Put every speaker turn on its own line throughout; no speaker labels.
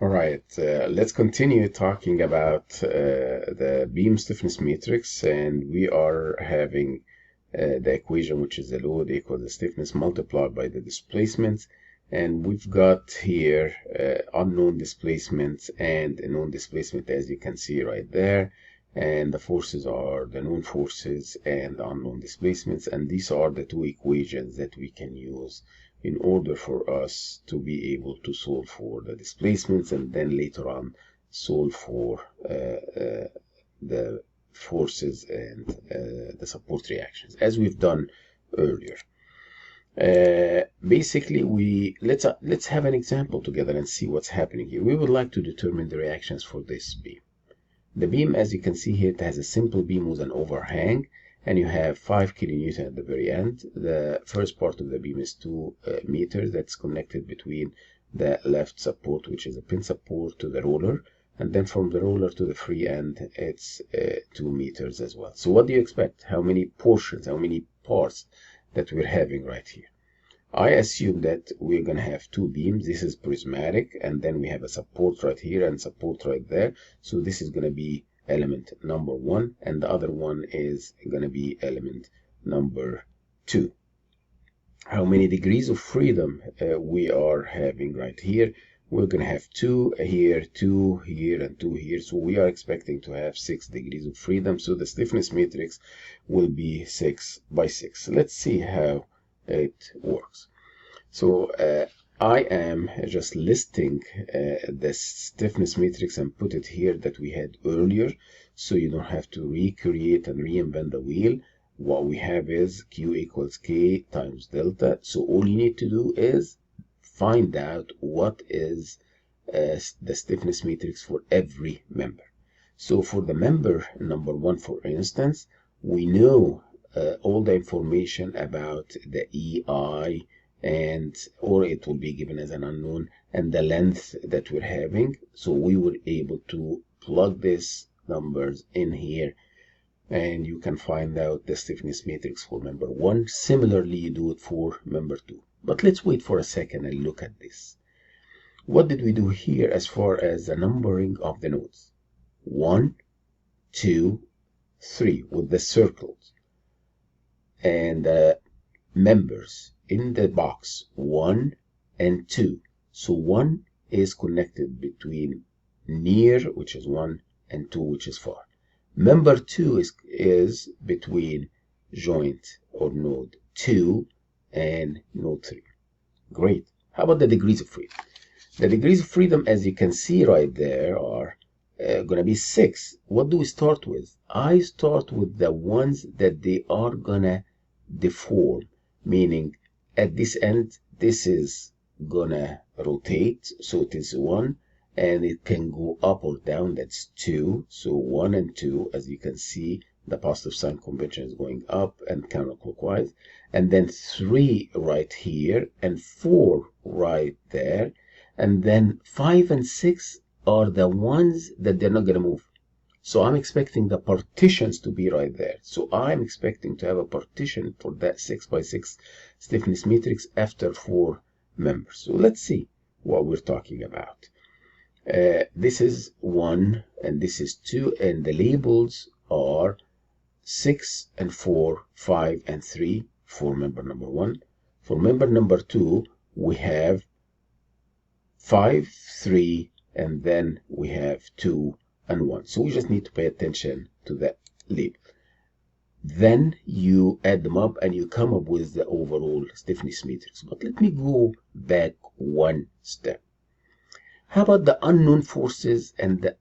All right, let's continue talking about the beam stiffness matrix, and we are having the equation, which is the load equals the stiffness multiplied by the displacement, and we've got here unknown displacement and a known displacement, as you can see right there, and the forces are the known forces and the unknown displacements, and these are the two equations that we can use in order for us to be able to solve for the displacements and then later on solve for the forces and the support reactions, as we've done earlier. Basically, let's have an example together and see what's happening here. We would like to determine the reactions for this beam. The beam, as you can see here, it has a simple beam with an overhang, and you have 5 kilonewton at the very end. The first part of the beam is 2 meters. That's connected between the left support, which is a pin support, to the roller, and then from the roller to the free end, it's 2 meters as well. So what do you expect? How many portions, how many parts that we're having right here? I assume that we're going to have 2 beams. This is prismatic, and then we have a support right here and support right there. So this is going to be element number 1, and the other one is going to be element number 2. How many degrees of freedom we are having right here? We're going to have 2 here, 2 here, and 2 here. So we are expecting to have 6 degrees of freedom. So the stiffness matrix will be 6 by 6. Let's see how it works. So I am just listing the stiffness matrix and put it here that we had earlier, so you don't have to recreate and reinvent the wheel. What we have is Q equals K times delta. So all you need to do is find out what is the stiffness matrix for every member. So for the member number 1, for instance, we know all the information about the EI, or it will be given as an unknown, and the length that we're having. So we were able to plug these numbers in here, and you can find out the stiffness matrix for member 1. Similarly, you do it for member 2. But let's wait for a second and look at this. What did we do here as far as the numbering of the nodes? 1, 2, 3 with the circles. And members in the box 1 and 2. So 1 is connected between near, which is 1, and 2, which is far. Member 2 is between joint or node 2 and node 3. Great. How about the degrees of freedom? The degrees of freedom, as you can see right there, are going to be 6. What do we start with? I start with the ones that they are going to deform, meaning at this end, this is going to rotate, so it is 1, and it can go up or down, that's 2. So 1 and 2, as you can see, the positive sign convention is going up and counterclockwise, and then 3 right here, and 4 right there, and then 5 and 6 are the ones that they're not going to move. So I'm expecting the partitions to be right there. So I'm expecting to have a partition for that 6 by 6 stiffness matrix after 4 members. So let's see what we're talking about. This is 1 and this is 2, and the labels are 6 and 4, 5 and 3 for member number 1. For member number 2, we have 5, 3, and then we have 2 and 1. So we just need to pay attention to that label. Then you add them up and you come up with the overall stiffness matrix. But let me go back one step. How about the unknown forces and the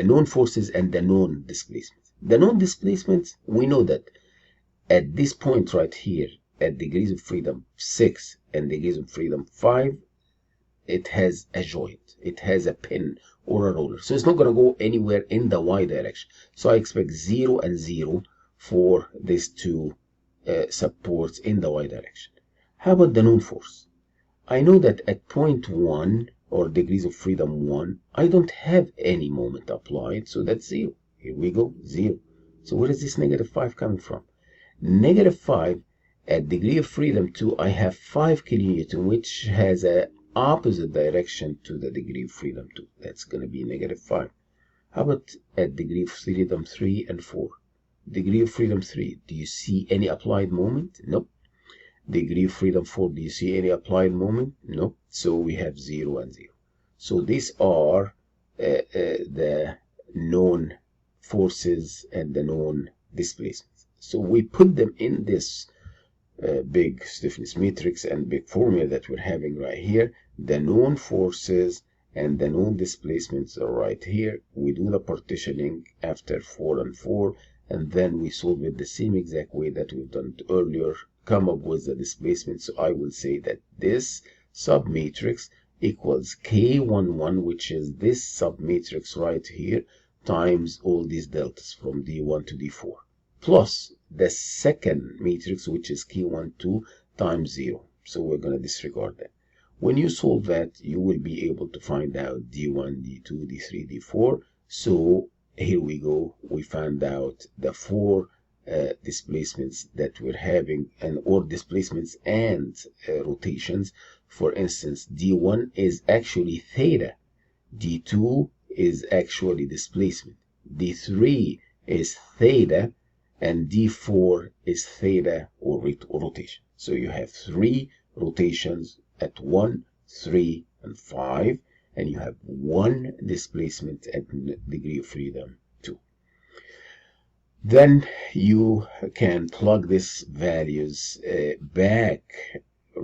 known forces and the known displacements? The known displacements, we know that at this point right here, at degrees of freedom 6 and degrees of freedom 5, it has a joint, it has a pin or a roller, so it's not going to go anywhere in the y direction. So I expect 0 and 0 for these two supports in the y direction. How about the known force? I know that at point 1 or degrees of freedom 1, I don't have any moment applied, so that's 0. Here we go, 0. So where is this negative 5 coming from? Negative 5 at degree of freedom 2, I have 5 kilonewton, which has a opposite direction to the degree of freedom 2. That's going to be -5. How about at degree of freedom 3 and 4? Degree of freedom 3, do you see any applied moment? Nope. Degree of freedom 4, do you see any applied moment? Nope. So we have 0 and 0. So these are the known forces and the known displacements. So we put them in this big stiffness matrix and big formula that we're having right here. The known forces and the known displacements are right here. We do the partitioning after 4 and 4, and then we solve it the same exact way that we've done it earlier, come up with the displacement. So I will say that this submatrix equals K11, which is this submatrix right here, times all these deltas from D1 to D4, plus the second matrix, which is K12 times 0. So we're going to disregard that. When you solve that, you will be able to find out D1, D2, D3, D4. So here we go. We found out the 4 displacements that we're having, or displacements and rotations. For instance, D1 is actually theta, D2 is actually displacement, D3 is theta, and D4 is theta or rotation. So you have 3 rotations at 1, 3, and 5, and you have 1 displacement at degree of freedom 2. Then you can plug these values back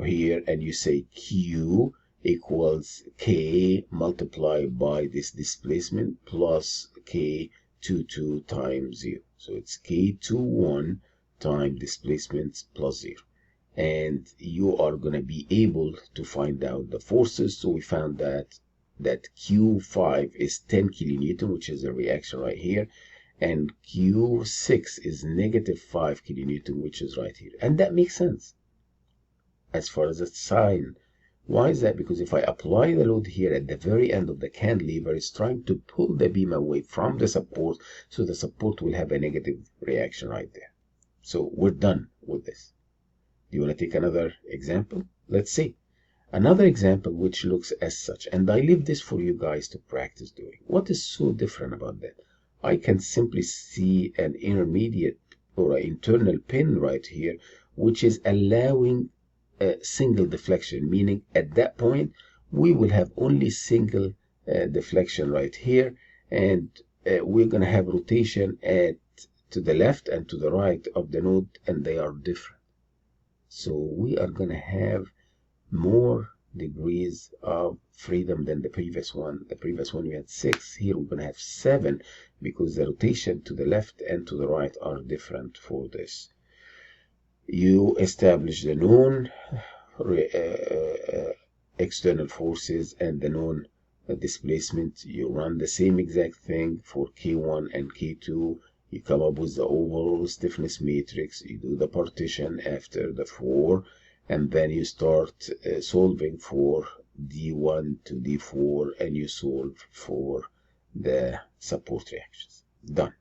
here, and you say Q equals K multiplied by this displacement plus K22 times 0. So it's K21 times displacement plus 0. And you are going to be able to find out the forces. So we found that Q5 is 10 kilonewton, which is a reaction right here. And Q6 is -5 kilonewton, which is right here. And that makes sense as far as the sign. Why is that? Because if I apply the load here at the very end of the cantilever, it's trying to pull the beam away from the support, so the support will have a negative reaction right there. So we're done with this. Do you want to take another example? Let's see. Another example which looks as such, and I leave this for you guys to practice doing. What is so different about that? I can simply see an intermediate or an internal pin right here, which is allowing a single deflection, meaning at that point we will have only single deflection right here, and we're going to have rotation to the left and to the right of the node, and they are different. So we are going to have more degrees of freedom than the previous one. The previous one we had 6. Here we're going to have 7, because the rotation to the left and to the right are different for this. You establish the known external forces and the known displacement. You run the same exact thing for K1 and K2. You come up with the overall stiffness matrix. You do the partition after the 4, and then you start solving for D1 to D4, and you solve for the support reactions. Done.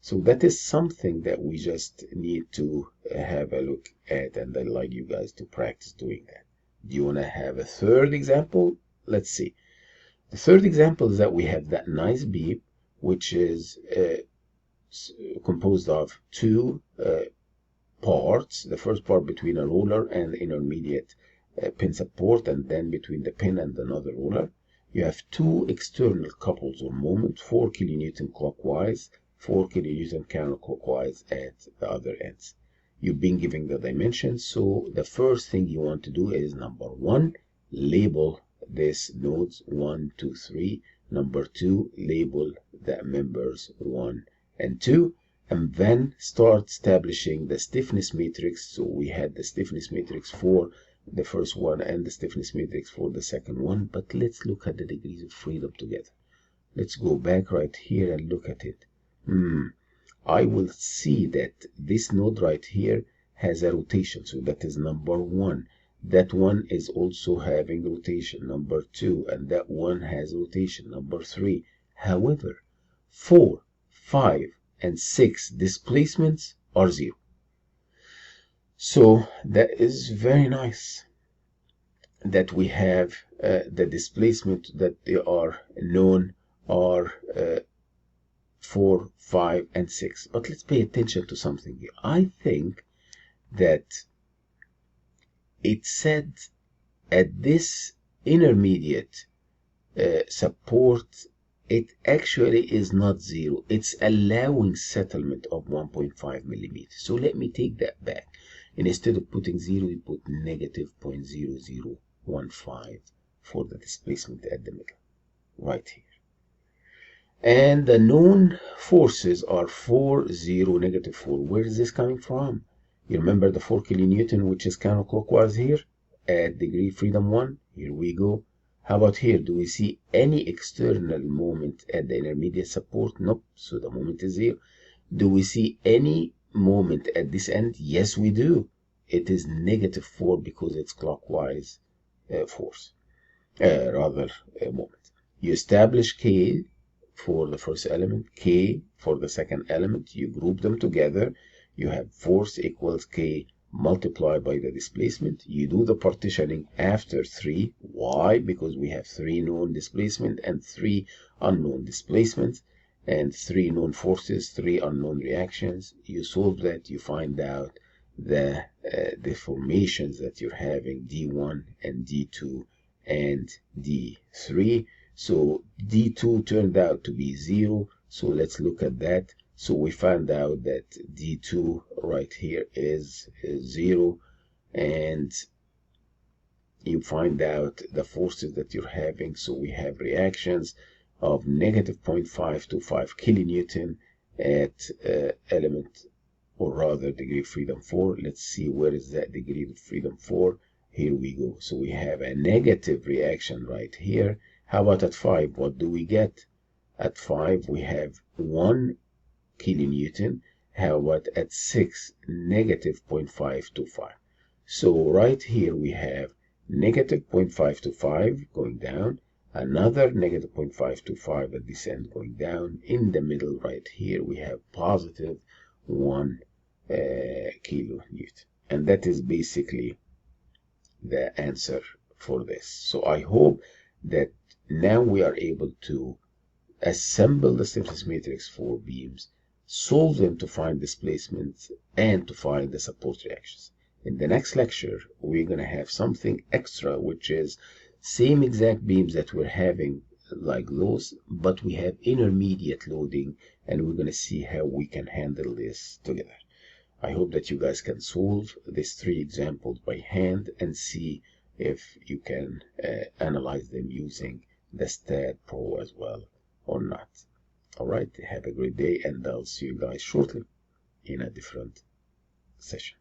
So that is something that we just need to have a look at, and I'd like you guys to practice doing that. Do you want to have a third example? Let's see. The third example is that we have that nice beam, which is composed of 2 parts. The first part between a roller and the intermediate pin support, and then between the pin and another roller. You have 2 external couples or moments, 4 kilonewton clockwise, 4 kilonewton counterclockwise at the other ends. You've been given the dimensions, so the first thing you want to do is number 1, label this nodes 1, 2, 3. Number 2, label the members 1 and 2, and then start establishing the stiffness matrix. So we had the stiffness matrix for the first one and the stiffness matrix for the second one, but let's look at the degrees of freedom together. Let's go back right here and look at it. I will see that this node right here has a rotation, so that is number 1. That one is also having rotation, number 2, and that one has rotation, number 3. However, 4, 5, and 6 displacements are 0. So that is very nice. that we have the displacement that they are known are 4, 5, and 6. But let's pay attention to something here. I think that it said at this intermediate support, it actually is not 0. It's allowing settlement of 1.5 millimeters. So let me take that back. And instead of putting 0, we put negative 0.0015 for the displacement at the middle, right here. And the known forces are 4, 0, negative 4. Where is this coming from? You remember the 4 kilonewton, which is counterclockwise here at degree freedom 1. Here we go. How about here? Do we see any external moment at the intermediate support? Nope. So the moment is 0. Do we see any moment at this end? Yes, we do. It is negative 4 because it's clockwise force, moment. You establish K for the first element, K for the second element. You group them together. You have force equals K multiplied by the displacement. You do the partitioning after 3. Why? Because we have 3 known displacement and 3 unknown displacements, and 3 known forces, 3 unknown reactions. You solve that, you find out the deformations that you're having, D1 and D2 and D3. So D2 turned out to be 0. So let's look at that. So we found out that D2 right here is 0, and you find out the forces that you're having. So we have reactions of negative 0.525 kilonewton at element, or rather degree of freedom 4. Let's see, where is that degree of freedom 4? Here we go. So we have a negative reaction right here. How about at 5? What do we get? At 5 we have 1 kilonewton. How about at 6? Negative 0.525. So right here we have negative 0.525 going down, another negative 0.525 at this end going down. In the middle right here we have positive 1 kilonewton. And that is basically the answer for this. So I hope that now we are able to assemble the stiffness matrix for beams, solve them to find displacement, and to find the support reactions. In the next lecture, we're going to have something extra, which is same exact beams that we're having like those, but we have intermediate loading, and we're going to see how we can handle this together. I hope that you guys can solve these 3 examples by hand and see if you can analyze them using the Stat Pro as well or not. All right, have a great day, and I'll see you guys shortly in a different session.